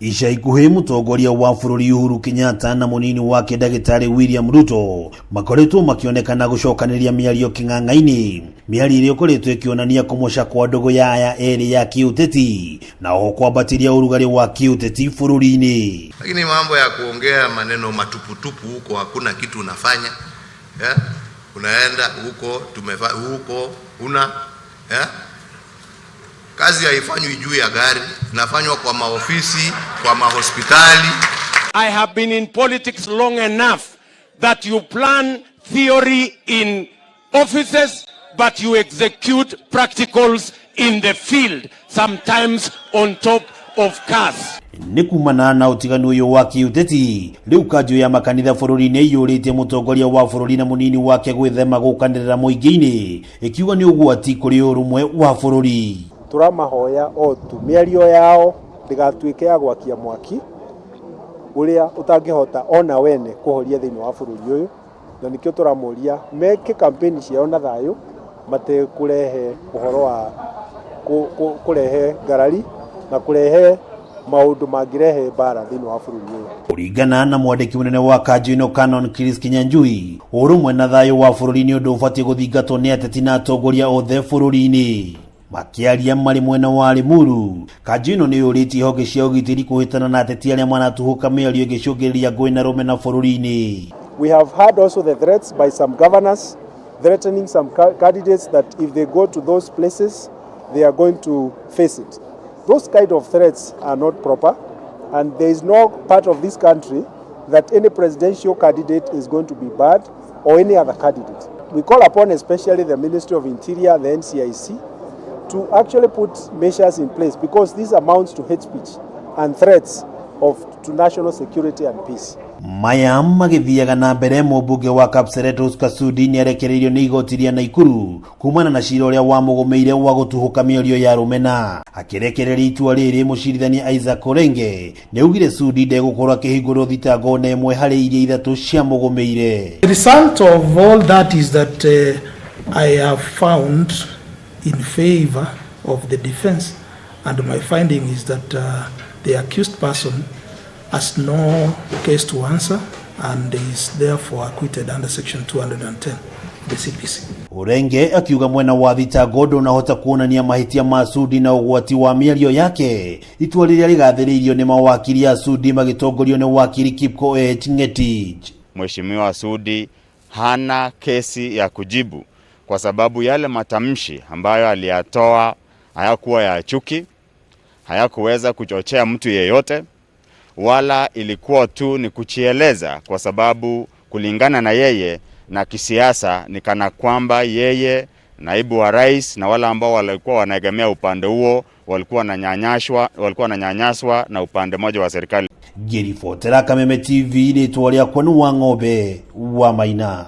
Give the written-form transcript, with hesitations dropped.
Ica ikuhi mutongoria wa bururi Uhuru Kenyatta na munini wake Daktari William Ruto makoretwo makionekana gucokaniria miario king'ang'a-ini, miario ĩrĩa ĩkoretwo ĩkĩonania kũmoca kwa ndogo ya aya eri ya kiuteti na kwambatiria urugari wa kiuteti bururi-ini. Lakini mambo ya kuongea maneno matuputupu huko, hakuna kitu unafanya, unaenda huko huko kazi haifanywi juu ya gari, inafanywa kwa maofisi, kwa mahospitali. I have been in politics long enough that you plan theory in offices but you execute practicals in the field, sometimes on top of cars. Nikumana na utiganu uyu wa kiuteti, riu Kanju ya makanitha bururi-ini yurite mutongoria wa bururi na munini wake gwithema gukanirira muingi-ini, ikiuga ni ugwati kuri urumwe wa bururi. Turamahoya otu miario yao ndigatuike ya gwakia mwaki uria utangihota ona wene kuhoria thiini wa bururi uyu, na nikio turamuria meke campaign ciao na thayu, mate kurehe uhoro wa kurehe garari na kurehe maundu magirehe bara thiini wa bururi uyu. Kuringana na mwandiki munene wa Kanju ino Canon Kanju, urumwe na thayu wa bururi-ini undu ubatie guthingatwo ni ateti na atongoria othe bururi-ini. Makiaria mari mwena wa Limuru, Kanju ino ni yuritie honge cia ugitiri kuhitana na ateti aria manatuhuka miario igicungiriria ngui na rume na bururi-ini. We have heard also the threats by some governors threatening some candidates that if they go to those places they are going to face it. Those kind of threats are not proper, and there is no part of this country that any presidential candidate is going to be bad or any other candidate. We call upon especially the Ministry of Interior, the NCCK, to actually put measures in place, because this amounts to hate speech and threats to national security and peace. Maya magithiaga na mbere mubunge wa Kapseret Kasudi ni arekereirio ni igoti ria Naikuru kumana na cira uria wamugomeire wa gutuhuka miario ya rumena. Akirekereria itua riri mucirithania Isaac Orenge ni ugire Sudi ndegukorwo akihingurwo thitango na imwe hari iria ithatu cia mugomeire. The result of all that is that I have found in favor of the defense, and my finding is that the accused person has no case to answer and is therefore acquitted under section 210 of the CPC. Orenge akiuga mwena wa thitango ndunahota kuonania mahitia ma Sudi na ugwati wa miario yake, itua riria rigathiriirio ni mawakili ya Sudi magitongorio ni wakili Kipkoech Ngetich. Mheshimiwa Sudi hana kesi ya kujibu kwa sababu yale matamshi ambayo aliyatoa hayakuwa ya chuki, hayakuweza kuchochea mtu yeyote, wala ilikuwa tu ni kuchieleza, kwa sababu kulingana na yeye na kisiasa ni kana kwamba yeye naibu wa rais na wala ambao walikuwa wanaegemea upande huo walikuwa wananyanyaswa na upande mmoja wa serikali. Geri Fotera, Kameme TV, ni tuwalia kwanu wa ng'ombe wa Maina.